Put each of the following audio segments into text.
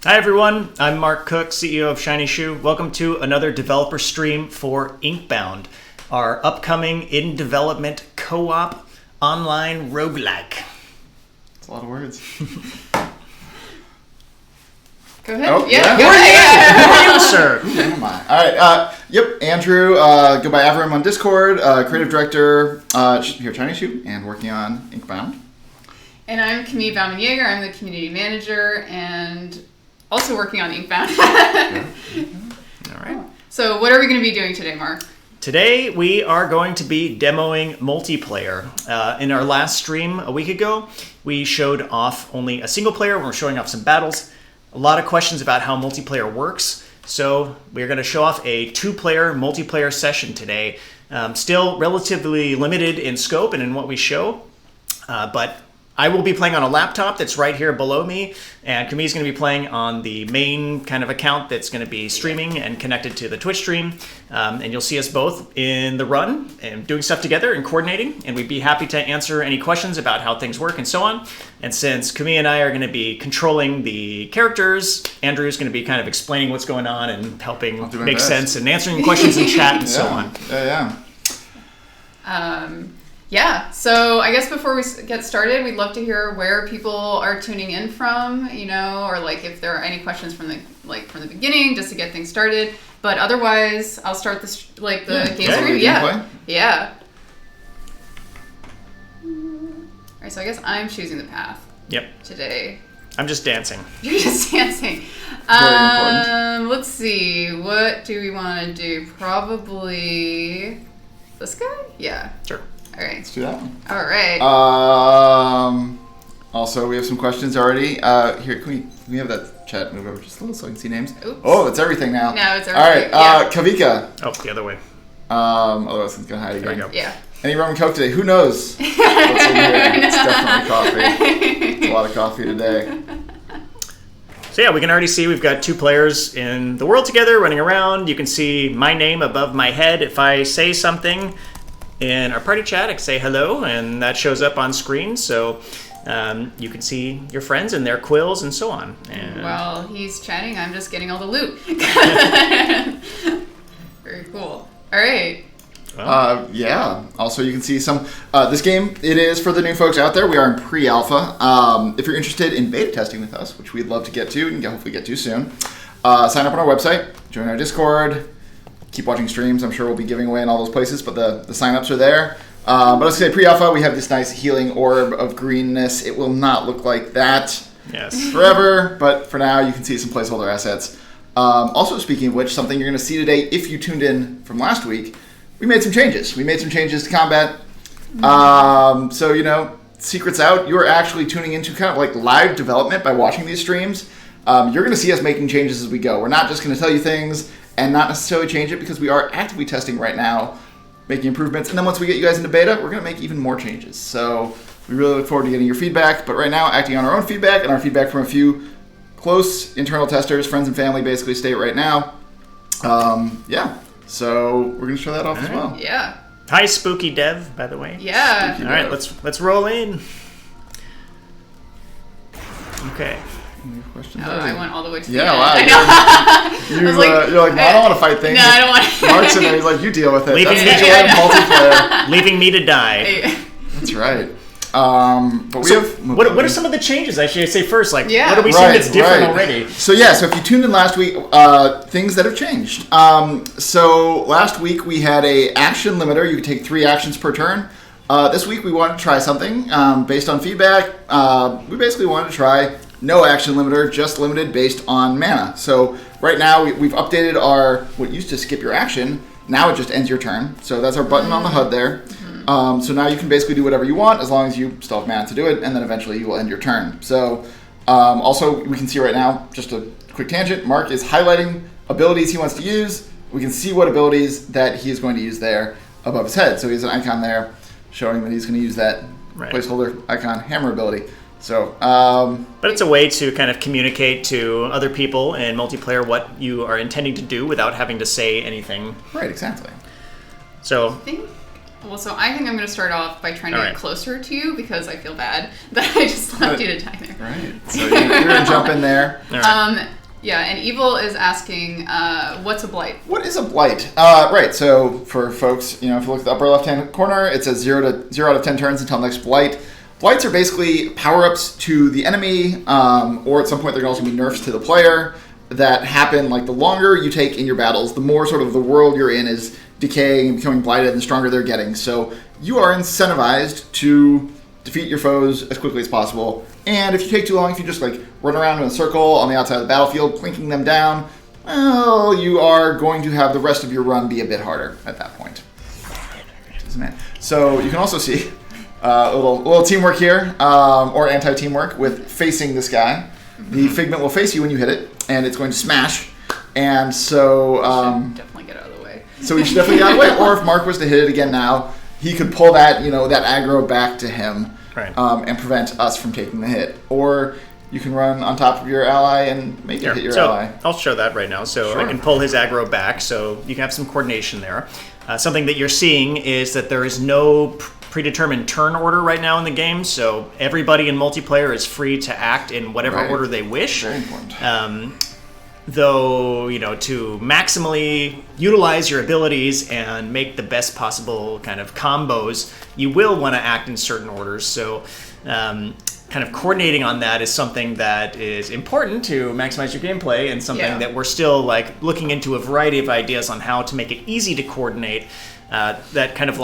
Hi everyone, I'm Mark Cook, CEO of Shiny Shoe. Welcome to another developer stream for Inkbound, our upcoming in-development co-op online roguelike. That's a lot of words. Go ahead. Oh, yeah. Who are you, sir? Who am I? All right. Andrew. Go by Avram on Discord. Creative director here at Shiny Shoe and working on Inkbound. And I'm Cami Bauman-Yeager. I'm the community manager and also working on Inkbound. All right. So what are we going to be doing today, Mark? Today we are going to be demoing multiplayer. In our last stream a week ago, we showed off only a single player. We're showing off some battles. A lot of questions about how multiplayer works. So we're going to show off a 2-player multiplayer session today. Still relatively limited in scope and in what we show, but I will be playing on a laptop that's right here below me, and Cami's going to be playing on the main kind of account that's going to be streaming and connected to the Twitch stream. And you'll see us both in the run and doing stuff together and coordinating, and we'd be happy to answer any questions about how things work and so on. And since Cami and I are going to be controlling the characters, Andrew's going to be kind of explaining what's going on and helping make sense and answering questions in chat and so on. Yeah, so I guess before we get started, we'd love to hear where people are tuning in from, or like if there are any questions from the beginning, just to get things started. But otherwise, I'll start the game stream. Yeah. All right, so I guess I'm choosing the path. Yep. Today. I'm just dancing. You're just dancing. Very important. Let's see. What do we want to do? Probably this guy? Yeah. Sure. All right. Let's do that one. All right. Also, we have some questions already. Here, can we have that chat move over just a little so I can see names? Oops. Oh, it's everything now. No, it's All right. everything. Kavika. Oh, the other way. Otherwise, it's going to hide There again. we go. Yeah. Any rum and coke today? Who knows? What's in here? It's definitely coffee. It's a lot of coffee today. So yeah, we can already see we've got 2 players in the world together running around. You can see my name above my head. If I say something in our party chat, I can say hello, and that shows up on screen. So you can see your friends and their quills and so on. And While he's chatting, I'm just getting all the loot. Very cool. All right. Yeah. Also, you can see some. This game, it is for the new folks out there. We are in pre-alpha. If you're interested in beta testing with us, which we'd love to get to and hopefully get to soon, sign up on our website, join our Discord, keep watching streams. I'm sure we'll be giving away in all those places, but the sign-ups are there. But let's say pre-alpha, we have this nice healing orb of greenness. It will not look like that forever, but for now, you can see some placeholder assets. Also, speaking of which, something you're going to see today, if you tuned in from last week, we made some changes. We made some changes to combat. So, secrets out. You're actually tuning into kind of like live development by watching these streams. You're going to see us making changes as we go. We're not just going to tell you things and not necessarily change it, because we are actively testing right now, making improvements. And then once we get you guys into beta, we're going to make even more changes. So we really look forward to getting your feedback. But right now, acting on our own feedback and our feedback from a few close internal testers, friends and family, basically state right now. So we're going to show that off as well. Yeah. hi, Spooky Dev, by the way. Yeah. All right, let's roll in. Okay. Any questions? I went all the way to the Yeah, end. wow. I know. You're like, I don't want to fight things. No, I don't want to. Mark's in there. He's like, you deal with it. Leaving That's me what you want in multiplayer. Leaving me to die. That's right. But we have. What are some of the changes? I should say first. What are we seeing Right, that's different right. already? So if you tuned in last week, things that have changed. So last week we had a action limiter. You could take 3 actions per turn. This week we wanted to try something based on feedback. We basically wanted to try no action limiter, just limited based on mana. So right now we've updated our what used to skip your action. Now it just ends your turn. So that's our button on the HUD there. So now you can basically do whatever you want as long as you still have mana to do it, and then eventually you will end your turn. So also we can see right now, just a quick tangent, Mark is highlighting abilities he wants to use. We can see what abilities that he is going to use there above his head. So he has an icon there showing that he's going to use that placeholder icon hammer ability. So, but it's a way to kind of communicate to other people in multiplayer what you are intending to do without having to say anything. Right, exactly. So, Well, so I think I'm going to start off by trying to All get right. closer to you because I feel bad that I just left you to die there. Right. So you're going to jump in there. All right. Yeah, and Evil is asking, what's a blight? What is a blight? Right, so for folks, if you look at the upper left-hand corner, it says 0 out of 10 turns until next blight. Blights are basically power-ups to the enemy, or at some point there can also be nerfs to the player that happen, like the longer you take in your battles, the more sort of the world you're in is decaying and becoming blighted, and the stronger they're getting. So you are incentivized to defeat your foes as quickly as possible. And if you take too long, if you just run around in a circle on the outside of the battlefield, plinking them down, well, you are going to have the rest of your run be a bit harder at that point. So you can also see a little teamwork here, or anti-teamwork with facing this guy. The figment will face you when you hit it, and it's going to smash. And so Definitely get out of the way. So he should definitely get out of the way. Or if Mark was to hit it again now, he could pull that that aggro back to him, Right. And prevent us from taking the hit. Or you can run on top of your ally and make it hit your ally. I'll show that right now. So Sure. I can pull his aggro back, so you can have some coordination there. Something that you're seeing is that there is no predetermined turn order right now in the game, so everybody in multiplayer is free to act in whatever Right. order they wish. Very important. Though, to maximally utilize your abilities and make the best possible kind of combos, you will want to act in certain orders. So kind of coordinating on that is something that is important to maximize your gameplay, and something that we're still looking into a variety of ideas on how to make it easy to coordinate. That kind of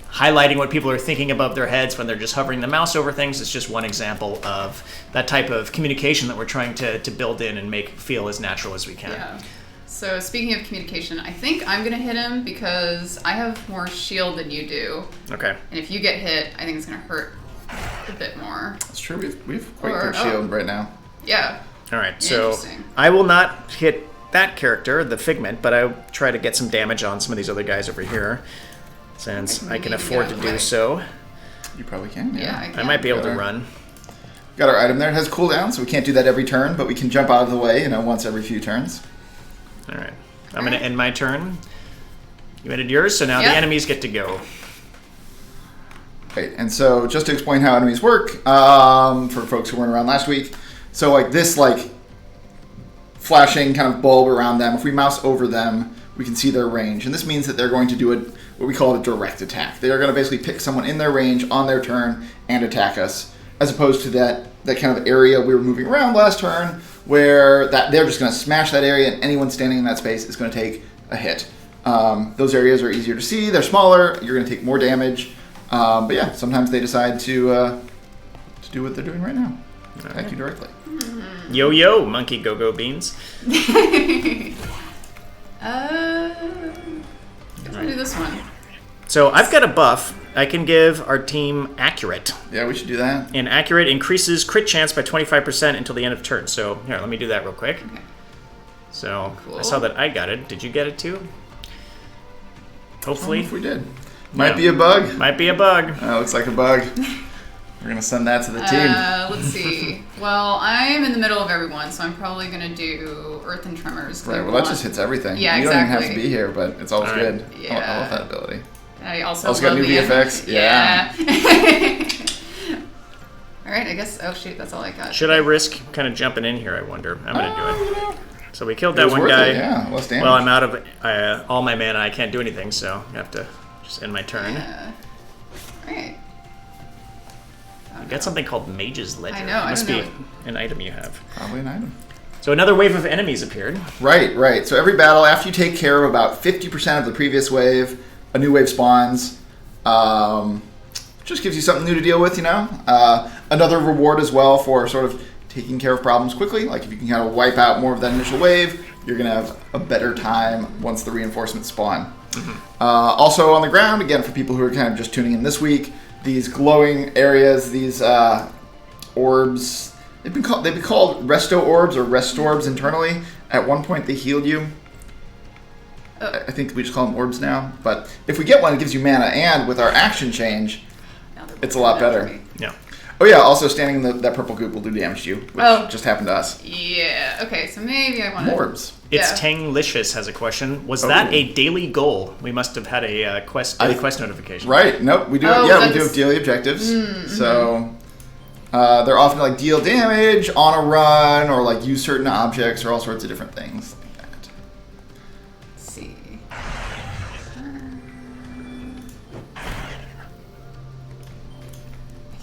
highlighting what people are thinking above their heads when they're just hovering the mouse over things is just one example of that type of communication that we're trying to build in and make feel as natural as we can. Yeah. So speaking of communication, I think I'm going to hit him because I have more shield than you do. Okay. And if you get hit, I think it's going to hurt a bit more. That's true. We've quite Or- good shield right now. Yeah. All right. So Interesting. I will not hit that character, the Figment, but I'll try to get some damage on some of these other guys over here, since I can Maybe afford to get out of do the way. so. You probably can. Yeah, I might be able to Better. run. Got our item there. It has cooldown, so we can't do that every turn, but we can jump out of the way, once every few turns. All right. I'm going to end my turn. You ended yours, so now Yeah. the enemies get to go. Right, and so just to explain how enemies work, for folks who weren't around last week, so this flashing kind of bulb around them, if we mouse over them, we can see their range, and this means that they're going to do what we call a direct attack. They are going to basically pick someone in their range on their turn and attack us, as opposed to that kind of area we were moving around last turn, where they're just going to smash that area, and anyone standing in that space is going to take a hit. Those areas are easier to see, they're smaller, you're going to take more damage, but yeah, sometimes they decide to do what they're doing right now. Attack you directly. Yo, yo, monkey go-go beans. Let's do this one. So I've got a buff. I can give our team Accurate. Yeah, we should do that. And Accurate increases crit chance by 25% until the end of turn. So here, let me do that real quick. Okay. So Cool. I saw that I got it. Did you get it too? I Hopefully. don't know if we did. Might be a bug. Might be a bug. Looks like a bug. We're gonna send that to the team. Let's see. Well, I'm in the middle of everyone, so I'm probably going to do Earth and Tremors. 'cause Right, I well that want- just hits everything. Yeah, you don't even have to exactly. be here, but it's always All right. good. I Yeah. love that ability. I also Also got love new the VFX? Yeah. All right, I guess. Oh shoot, that's all I got. Should I risk kind of jumping in here, I wonder? I'm going to do it. So we killed It that was one worth guy. it, yeah, less damage. Well, I'm out of all my mana. I can't do anything, so I have to just end my turn. All right. I got something called Mage's Ledger. I know, I Must don't be know. an item you have. Probably an item. So another wave of enemies appeared. Right. So every battle, after you take care of about 50% of the previous wave, a new wave spawns. Just gives you something new to deal with, Another reward as well for sort of taking care of problems quickly. Like if you can kind of wipe out more of that initial wave, you're going to have a better time once the reinforcements spawn. Also on the ground, again, for people who are kind of just tuning in this week, these glowing areas, these orbs, they've been called resto orbs or restorbs internally. At one point they healed you. I think we just call them orbs now. But if we get one, it gives you mana, and with our action change, Now they're it's a lot pulling that better. for me. Yeah. Oh yeah, also standing in that purple goop will do damage to you, which just happened to us. Yeah. Okay, so maybe I want to... Morbs. It's Tanglicious has a question. Was that a daily goal? We must have had a daily quest notification. Right. Nope. We do. We do have daily objectives. So they're often like deal damage on a run, or like use certain objects, or all sorts of different things. Let's see. I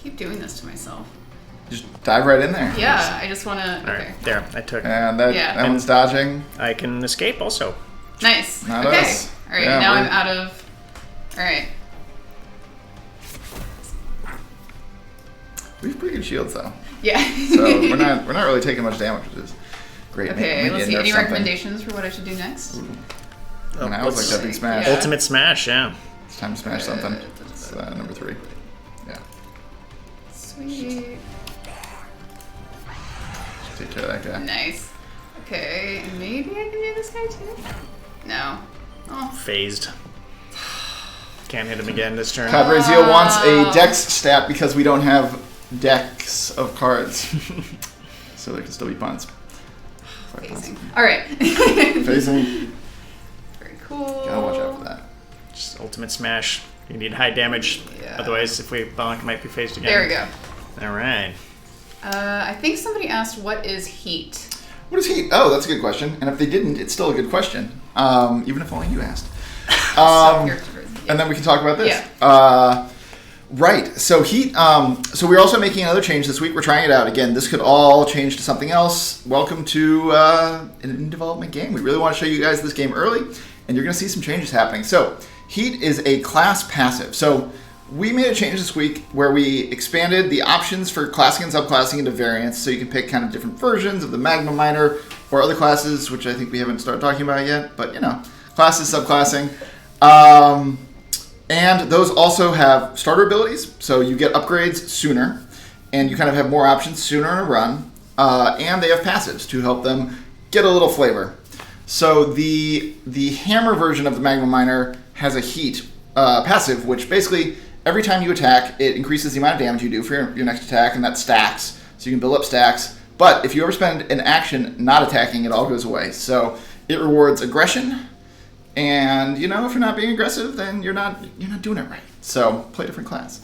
keep doing this to myself. Just dive right in there. Yeah, I just want to... All right, there, I took. And that one's dodging. I can escape also. Nice. Not okay. us. All right, Yeah, now I'm out of... All right. We have pretty good shields though. Yeah. So we're not really taking much damage, which is great. Okay, Maybe let's see. nerf Any something. recommendations for what I should do next? And I was like that big smash. Yeah. Ultimate Smash, yeah. It's time to smash something. It's number 3. Yeah. Sweet. Take care of that guy. Nice. Okay, and maybe I can do this guy too? No. Oh. Phased. Can't hit him again this turn. Cadre Zeal wants a dex stat because we don't have decks of cards. So there can still be puns. Phasing. Alright. Phasing. Very cool. Gotta watch out for that. Just Ultimate Smash. You need high damage. Yeah. Otherwise, if we bonk, it might be phased again. There we go. All right. I think somebody asked, what is heat? What is heat? Oh, that's a good question. And if they didn't, it's still a good question. Even if only you asked. And then we can talk about this. Yeah. Right. So heat. So we're also making another change this week. We're trying it out again. This could all change to something else. Welcome to an in development game. We really want to show you guys this game early, and you're going to see some changes happening. So heat is a class passive. So we made a change this week where we expanded the options for classing and subclassing into variants, so you can pick kind of different versions of the Magma Miner or other classes, which I think we haven't started talking about yet. But classes, subclassing. And those also have starter abilities, so you get upgrades sooner, and you kind of have more options sooner in a run, and they have passives to help them get a little flavor. So the hammer version of the Magma Miner has a heat passive, which basically every time you attack, it increases the amount of damage you do for your next attack, and that stacks, so you can build up stacks. But if you ever spend an action not attacking, it all goes away. So it rewards aggression. And if you're not being aggressive, then you're not doing it right. So play a different class.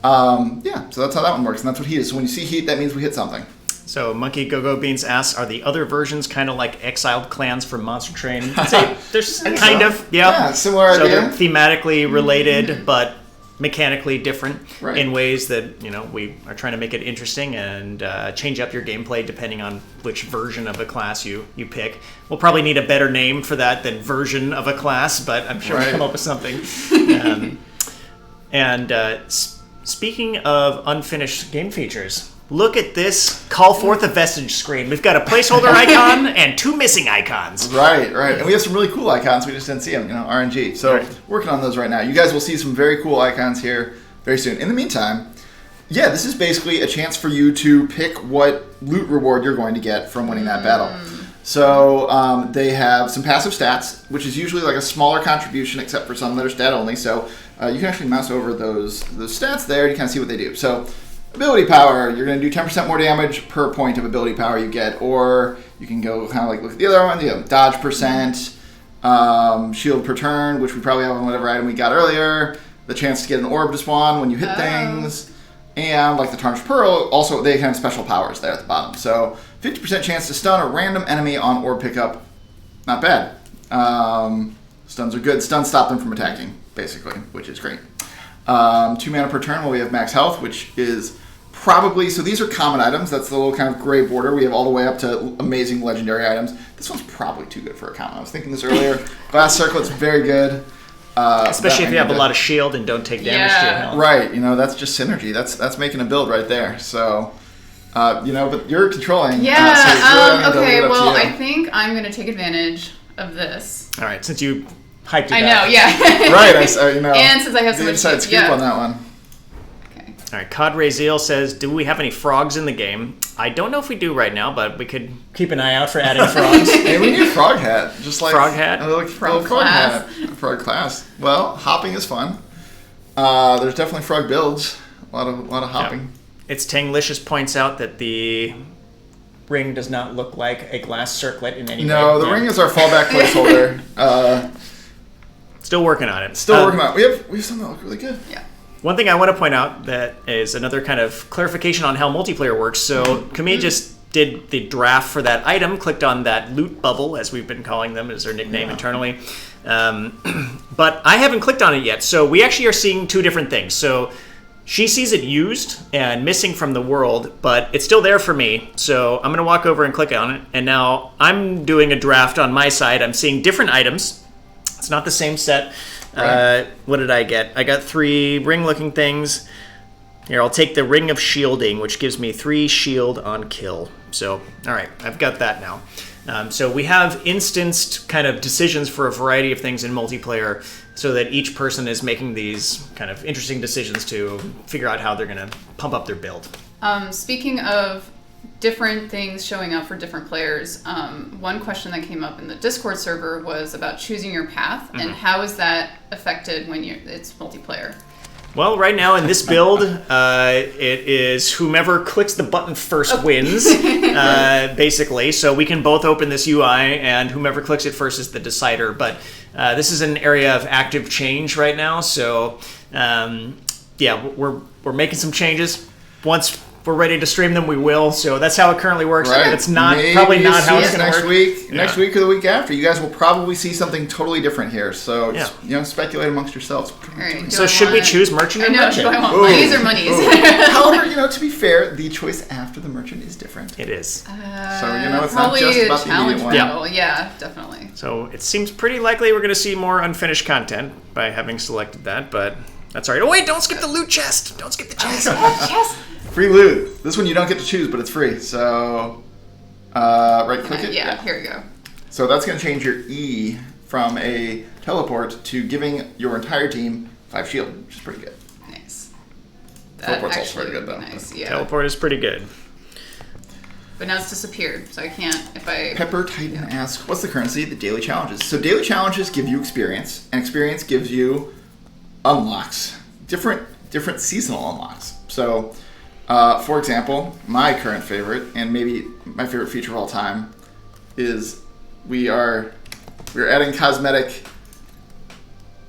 So that's how that one works, and that's what heat is. So when you see heat, that means we hit something. So Monkey Go-Go Beans asks, are the other versions kind of like exiled clans from Monster Train? I'd say there's kind of, yeah, similar so idea. they're thematically related, but mechanically different Right. in ways that we are trying to make it interesting and change up your gameplay depending on which version of a class you pick. We'll probably need a better name for that than version of a class, but I'm sure we'll come up with something. Speaking of unfinished game features, look at this call forth a vestige screen. We've got a placeholder icon and 2 missing icons. Right. And we have some really cool icons. We just didn't see them, RNG. So working on those right now. You guys will see some very cool icons here very soon. In the meantime, this is basically a chance for you to pick what loot reward you're going to get from winning that battle. So they have some passive stats, which is usually like a smaller contribution, except for some that are stat only. So you can actually mouse over those stats there to kind of see what they do. So ability power, you're going to do 10% more damage per point of ability power you get, or you can go kind of like look at the other one, dodge percent, shield per turn, which we probably have on whatever item we got earlier, the chance to get an orb to spawn when you hit things, and like the Tarnished Pearl, also they have special powers there at the bottom. So 50% chance to stun a random enemy on orb pickup, not bad. Stuns are good. Stuns stop them from attacking, basically, which is great. 2 mana per turn while we have max health, which is probably, so these are common items. That's the little kind of gray border. We have all the way up to amazing legendary items. This one's probably too good for a common. I was thinking this earlier. Glass Circlet's very good. Especially if you have a lot of shield and don't take damage to your health. Right, that's just synergy. That's making a build right there. So, but you're controlling. Yeah, so it's really okay, well, I I think I'm going to take advantage of this. All right, since you hyped it I up. know, yeah. Right, and since I have so the much inside scoop on that one. Okay. All right, Cadre Zeal says, do we have any frogs in the game? I don't know if we do right now, but we could keep an eye out for adding frogs. Hey, we need a frog hat. Just like frog hat? Frog class. Frog class. Well, hopping is fun. There's definitely frog builds. A lot of hopping. It's Tanglicious points out that the ring does not look like a glass circlet in any way. No, the ring is our fallback placeholder. Still working on it. Still working on it. We have something that looks really good. Yeah. One thing I want to point out that is another kind of clarification on how multiplayer works. So Cami just did the draft for that item, clicked on that loot bubble, as we've been calling them, as their nickname internally. But I haven't clicked on it yet. So we actually are seeing two different things. So she sees it used and missing from the world, but it's still there for me. So I'm going to walk over and click on it. And now I'm doing a draft on my side. I'm seeing different items. It's not the same set. Right. What did I get? I got 3 ring-looking things. Here, I'll take the Ring of Shielding, which gives me 3 shield on kill. So, all right, I've got that now. So we have instanced kind of decisions for a variety of things in multiplayer so that each person is making these kind of interesting decisions to figure out how they're going to pump up their build. Speaking of different things showing up for different players, one question that came up in the Discord server was about choosing your path, and how is that affected when it's multiplayer? Well, right now in this build, it is whomever clicks the button first wins, basically. So we can both open this UI, and whomever clicks it first is the decider. But this is an area of active change right now. So, yeah, we're making some changes. Once we're ready to stream them, we will. So that's how it currently works. Right. That's not Maybe probably not how it's see it going to next work. week. Yeah. Next week or the week after, you guys will probably see something totally different here. So Yeah. speculate amongst yourselves. All right, do So I should we want- choose merchant I or know, merchant? do I want Ooh. monies or monies? However, to be fair, the choice after the merchant is different. It is. So, it's not Probably just a about the challenge immediate one. battle. Yeah, definitely. So it seems pretty likely we're going to see more unfinished content by having selected that, but that's all right. Oh, wait, don't skip the loot chest. Don't skip the chest. Yes. Free loot. This one you don't get to choose, but it's free. So, right click it. Yeah, here we go. So that's going to change your E from a teleport to giving your entire team 5 shield, which is pretty good. Nice. Teleport's also actually very good, would be though. Nice, yeah. Teleport is pretty good. But now it's disappeared, so I can't, if I... Pepper Titan asks, what's the currency? The daily challenges. So daily challenges give you experience, and experience gives you unlocks. Different seasonal unlocks. So, for example, my current favorite, and maybe my favorite feature of all time, is we're adding cosmetic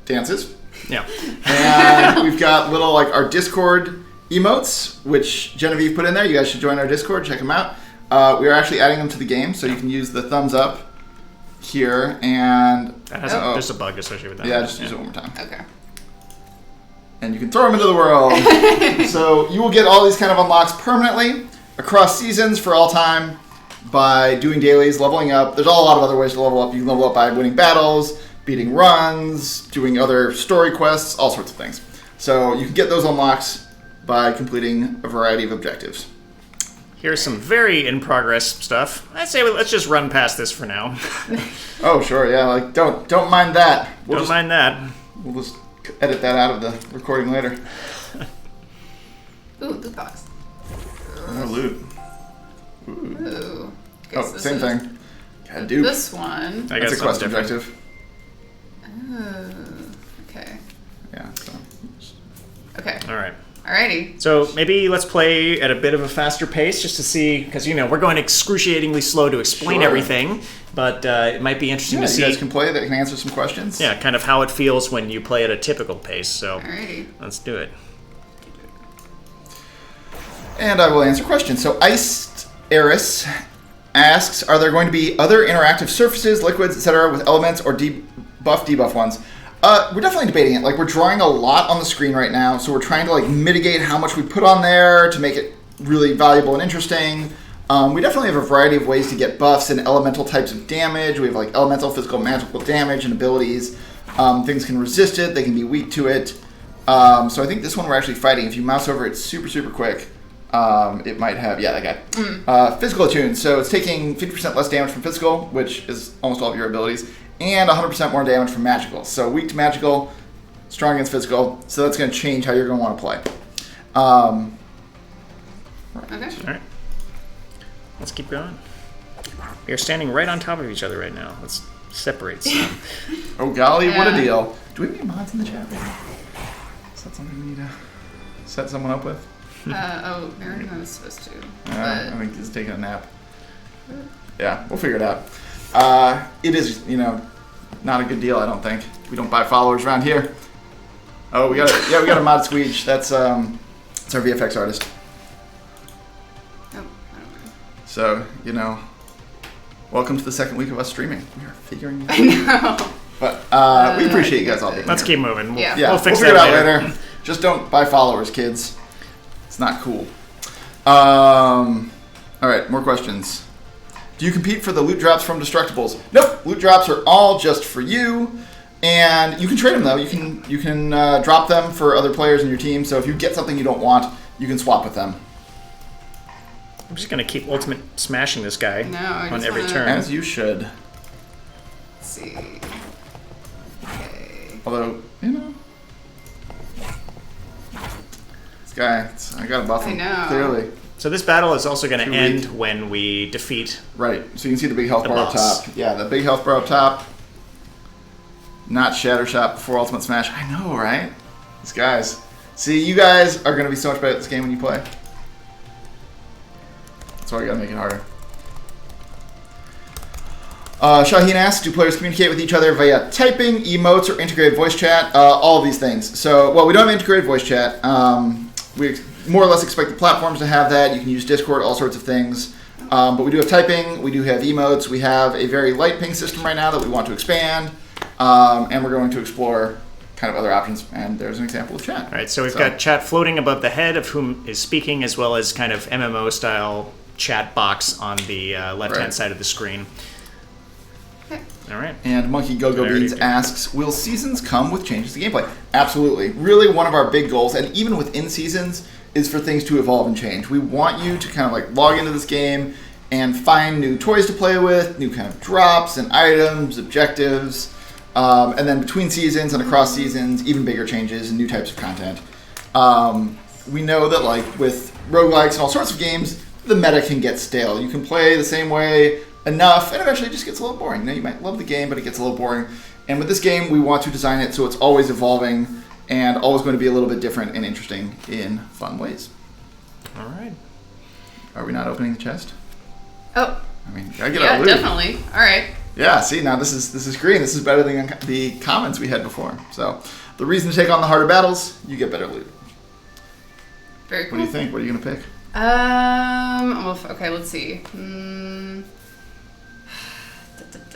dances. Yeah. And we've got little, our Discord emotes, which Genevieve put in there. You guys should join our Discord, check them out. We are actually adding them to the game, so you can use the thumbs up here, and... That has there's a bug associated with that. Yeah, just use it one more time. Okay. And you can throw them into the world. So you will get all these kind of unlocks permanently across seasons for all time by doing dailies, leveling up. There's a lot of other ways to level up. You can level up by winning battles, beating runs, doing other story quests, all sorts of things. So you can get those unlocks by completing a variety of objectives. Here's some very in-progress stuff. I'd say let's just run past this for now. Oh, sure, yeah. Don't mind that. Don't mind that. We'll just edit that out of the recording later. Ooh, loot box. Oh, loot. Ooh. Guess Oh, this same is- thing. God, dude. This one. I got That's a something quest different. objective. Oh, okay. Yeah, so. Okay. All right. Alrighty. So maybe let's play at a bit of a faster pace just to see, because, we're going excruciatingly slow to explain Sure. everything, but it might be interesting Yeah, to you see, guys can play. They can answer some questions. yeah, kind of how it feels when you play at a typical pace. So Alrighty. let's do it. And I will answer questions. So Iced Eris asks, are there going to be other interactive surfaces, liquids, etc. with elements or debuff ones? We're definitely debating it. We're drawing a lot on the screen right now, so we're trying to mitigate how much we put on there to make it really valuable and interesting. We definitely have a variety of ways to get buffs and elemental types of damage. We have elemental, physical, magical damage and abilities. Things can resist it. They can be weak to it. So I think this one we're actually fighting. If you mouse over it super, super quick, it might have, that guy. Physical attune. So it's taking 50% less damage from physical, which is almost all of your abilities, and 100% more damage from magical. So weak to magical, strong against physical. So that's going to change how you're going to want to play. Okay. All right. Let's keep going. We are standing right on top of each other right now. Let's separate some. Oh golly, what a Yeah. deal. Do we have any mods in the chat right now? Is that something we need to set someone up with? Aaron was supposed to. I think he's taking a nap. Yeah, we'll figure it out. It is, not a good deal, I don't think. We don't buy followers around here. Oh, we got a mod Squeege. That's it's our VFX artist. Oh, I don't know. So, welcome to the second week of us streaming. We are figuring it out. I know. But we appreciate you guys all being Let's here. keep moving. We'll fix figure that it out later. Just don't buy followers, kids. It's not cool. All right, more questions. Do you compete for the loot drops from Destructibles? Nope. Loot drops are all just for you, and you can trade them though. You can drop them for other players in your team. So if you get something you don't want, you can swap with them. I'm just gonna keep ultimate smashing this guy on every turn. As you should. Let's see. Okay. Although, this guy, I gotta buff him. I know. Clearly. So this battle is also going to Too end weak. when we defeat. Right. So you can see the big health The bar up boss. top. Yeah, the big health bar up top. Not Shatter Shot before Ultimate Smash. I know, right? These guys. See, you guys are going to be so much better at this game when you play. That's why we got to make it harder. Shaheen asks, do players communicate with each other via typing, emotes, or integrated voice chat? All of these things. So, well, we don't have integrated voice chat. We more or less expect the platforms to have that. You can use Discord, all sorts of things. But we do have typing, we do have emotes, we have a very light ping system right now that we want to expand, and we're going to explore kind of other options, and there's an example of chat. All right, so we've got chat floating above the head of whom is speaking, as well as kind of MMO-style chat box on the left-hand side of the screen. Okay. All right. And Monkey Go-Go Beans asks, will seasons come with changes to gameplay? Absolutely. Really one of our big goals, and even within seasons, is for things to evolve and change. We want you to kind of like log into this game and find new toys to play with, new kind of drops and items, objectives, and then between seasons and across seasons, even bigger changes and new types of content. We know that like with roguelikes and all sorts of games, the meta can get stale. You can play the same way enough, and eventually it just gets a little boring. You might love the game, but it gets a little boring. And with this game, we want to design it so it's always evolving and always going to be a little bit different and interesting in fun ways. All right. Are we not opening the chest? Oh. I mean, gotta get our loot. Definitely. All right. Yeah, see, now this is green. This is better than the comments we had before. So, the reason to take on the harder battles, you get better loot. Very cool. What do you think? What are you gonna pick? Well, okay, let's see.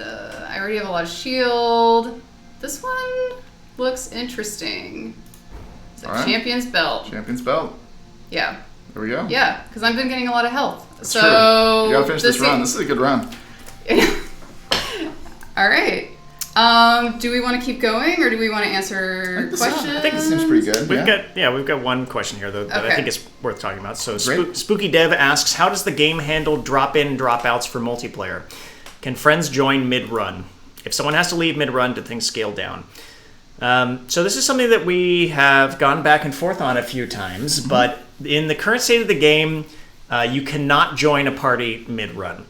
I already have a lot of shield. This one looks interesting. It's a All right. Champion's Belt. Champion's Belt. Yeah. There we go. Yeah, because I've been getting a lot of health. That's so true. You gotta finish this run. This is a good run. All right. Do we want to keep going, or do we want to answer questions? I think this seems pretty good. We've got one question here though that I Okay. think is worth talking about. So Great. Spooky Dev asks, how does the game handle drop-in, drop-outs for multiplayer? Can friends join mid-run? If someone has to leave mid-run, do things scale down? So this is something that we have gone back and forth on a few times, but in the current state of the game, you cannot join a party mid-run.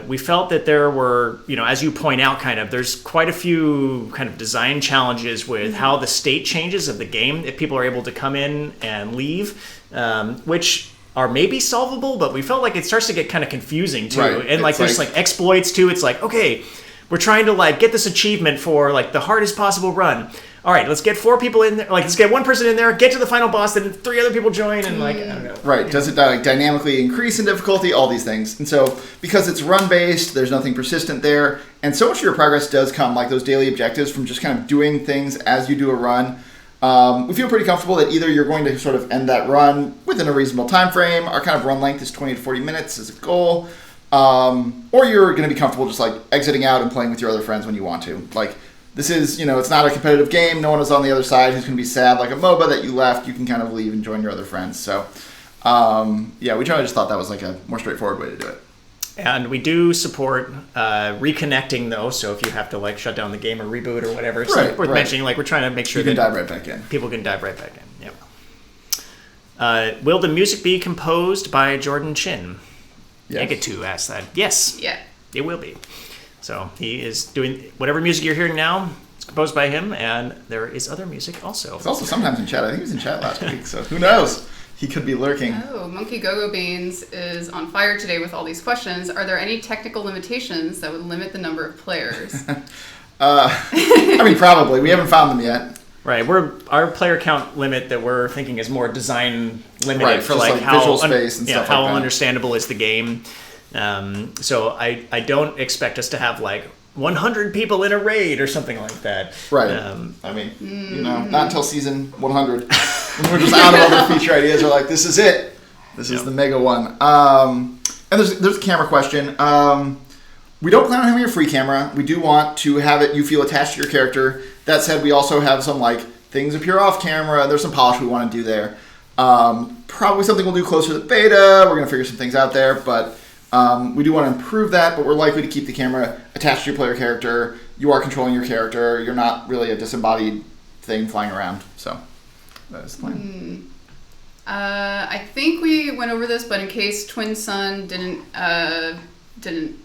We felt that there were, as you point out, there's quite a few kind of design challenges with how the state changes of the game if people are able to come in and leave, which are maybe solvable, but we felt like it starts to get kind of confusing too. Right. And It's there's like exploits too. It's like, okay, we're trying to get this achievement for the hardest possible run. All right, let's get 4 people in there. Let's get 1 person in there, get to the final boss, then 3 other people join, and I don't know. Right. Does it dynamically increase in difficulty? All these things. And so, because it's run-based, there's nothing persistent there. And so much of your progress does come, like those daily objectives, from just kind of doing things as you do a run. We feel pretty comfortable that either you're going to sort of end that run within a reasonable time frame. Our kind of run length is 20 to 40 minutes as a goal. Or you're going to be comfortable just exiting out and playing with your other friends when you want to. This is, it's not a competitive game. No one is on the other side who's going to be sad. Like a MOBA that you left, you can kind of leave and join your other friends. So, we kind of just thought that was a more straightforward way to do it. And we do support reconnecting, though. So if you have to shut down the game or reboot or whatever, it's worth mentioning. We're trying to make sure you can that dive right back in. People can dive right back in. Yep. Will the music be composed by Jordan Chin? Yes. Negatu asked that. Yes. Yeah. It will be. So he is doing whatever music you're hearing now. It's composed by him, and there is other music also. It's also sometimes in chat. I think he was in chat last week, so who knows? he could be lurking. Oh, Monkey Go-Go Beans is on fire today with all these questions. Are there any technical limitations that would limit the number of players? I mean, probably. We haven't found them yet. Right, our player count limit that we're thinking is more design limited Right, for just like how visual space and stuff how like that. understandable is the game. So I don't expect us to have like 100 people in a raid or something like that. Right. I mean, not until season 100. When we're just out of other feature ideas. We're like, this is it. This is the mega one. And there's a camera question. We don't plan on having a free camera. We do want to have it you feel attached to your character. That said, we also have some like things appear off camera. There's some polish we want to do there. Probably something we'll do closer to the beta. We're going to figure some things out there, but we do want to improve that, but we're likely to keep the camera attached to your player character. You are controlling your character. You're not really a disembodied thing flying around. So that is the plan. I think we went over this, but in case Twin Sun didn't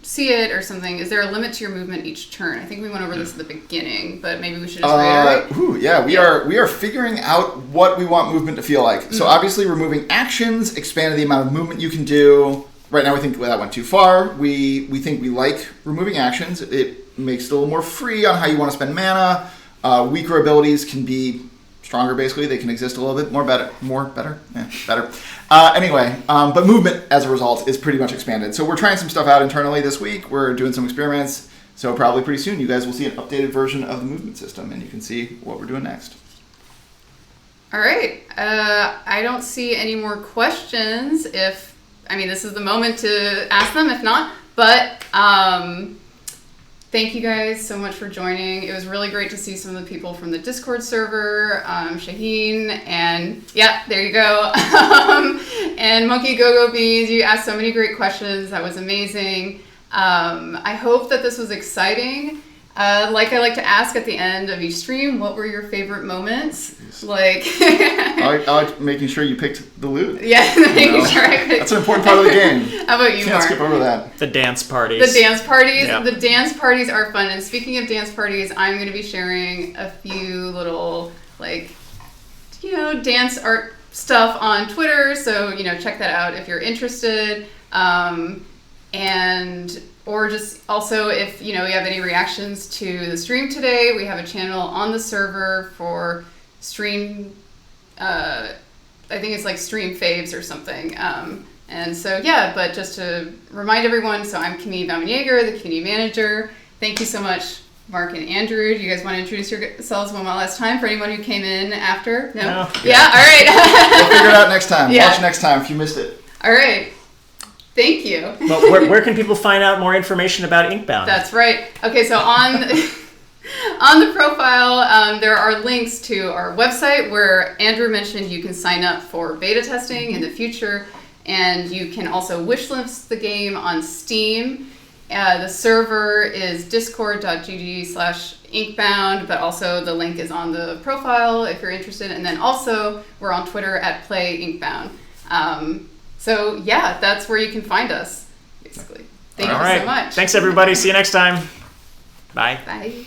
see it or something, is there a limit to your movement each turn? I think we went over this at the beginning, but maybe we should just reiterate. We are figuring out what we want movement to feel like. So obviously removing actions, expanding the amount of movement you can do. Right now we think that went too far. We think we like removing actions. It makes it a little more free on how you want to spend mana. Weaker abilities can be stronger, basically. They can exist a little bit better. Anyway, but movement, as a result, is pretty much expanded. So we're trying some stuff out internally this week. We're doing some experiments. So probably pretty soon you guys will see an updated version of the movement system, and you can see what we're doing next. All right. I don't see any more questions. This is the moment to ask them, if not. But thank you guys so much for joining. It was really great to see some of the people from the Discord server, Shaheen, and there you go. And Monkey Go-Go Beans, you asked so many great questions. That was amazing. I hope that this was exciting. Like I like to ask at the end of each stream, what were your favorite moments? I like making sure you picked the loot. Yeah, making sure I picked. That's an important part of the game. How about you, Can't Mark? skip over that. The dance parties. The dance parties. Yeah. The dance parties are fun. And speaking of dance parties, I'm going to be sharing a few little dance art stuff on Twitter. So check that out if you're interested. Or just also if you have any reactions to the stream today, we have a channel on the server for stream. I think it's like stream faves or something. But just to remind everyone, so I'm Cami Baumann-Yeager, the community manager. Thank you so much, Mark and Andrew. Do you guys want to introduce yourselves one last time for anyone who came in after? No? Yeah, all right. We'll figure it out next time. Yeah. Watch next time if you missed it. All right. Thank you. But where can people find out more information about Inkbound? That's right. Okay, so on the profile, there are links to our website where Andrew mentioned you can sign up for beta testing in the future, and you can also wishlist the game on Steam. The server is discord.gg/Inkbound, but also the link is on the profile if you're interested. And then also we're on Twitter at @PlayInkbound. That's where you can find us, basically. Thank you so much. Thanks, everybody. See you next time. Bye. Bye.